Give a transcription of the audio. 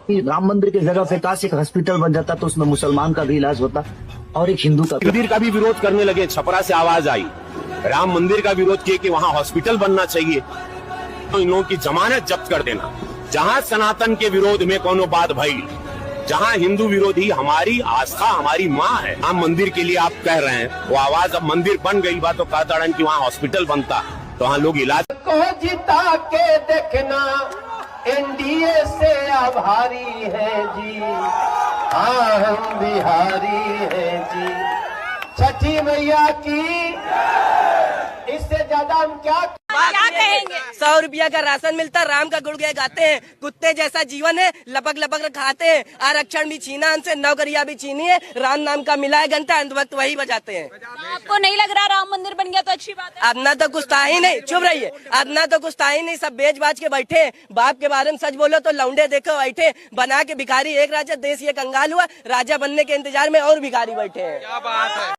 राम मंदिर की जगह पे काश एक हॉस्पिटल बन जाता तो उसमें मुसलमान का भी इलाज होता और एक हिंदू का भी। मंदिर का भी विरोध करने लगे, छपरा से आवाज आई, राम मंदिर का विरोध किए कि वहाँ हॉस्पिटल बनना चाहिए, तो इन लोगों की जमानत जब्त कर देना। जहाँ सनातन के विरोध में कोनो बात भई, जहाँ हिंदू विरोधी हमारी आस्था हमारी माँ है, राम मंदिर के लिए आप कह रहे हैं, वो आवाज अब मंदिर बन गई बात तो कहता कि वहाँ हॉस्पिटल बनता तो वहाँ लोग इलाज को जिता के देखना एनडीए से आभारी है जी, हाँ हम बिहारी है जी। छठी मैया की इससे ज्यादा हम क्या कहेंगे। 100 रुपया का राशन मिलता, राम का गुण गाते हैं, कुत्ते जैसा जीवन है, लपक लपक खाते हैं, आरक्षण भी छीना हमसे, नौकरियां भी छीनी है, राम नाम का मिला है घंटा, अंत वक्त वही बजाते हैं। आपको नहीं लग रहा राम मंदिर बन गया तो अच्छी बात है? अपना तो कुछ था ही नहीं, चुप रहिए, अपना तो कुछ था ही नहीं, सब बेच बाज के बैठे हैं। बाप के बारे में सच बोलो तो लौंडे देखो बैठे, बना के भिखारी एक राजा, देश ये कंगाल हुआ, राजा बनने के इंतजार में और भिखारी बैठे हैं। क्या बात है।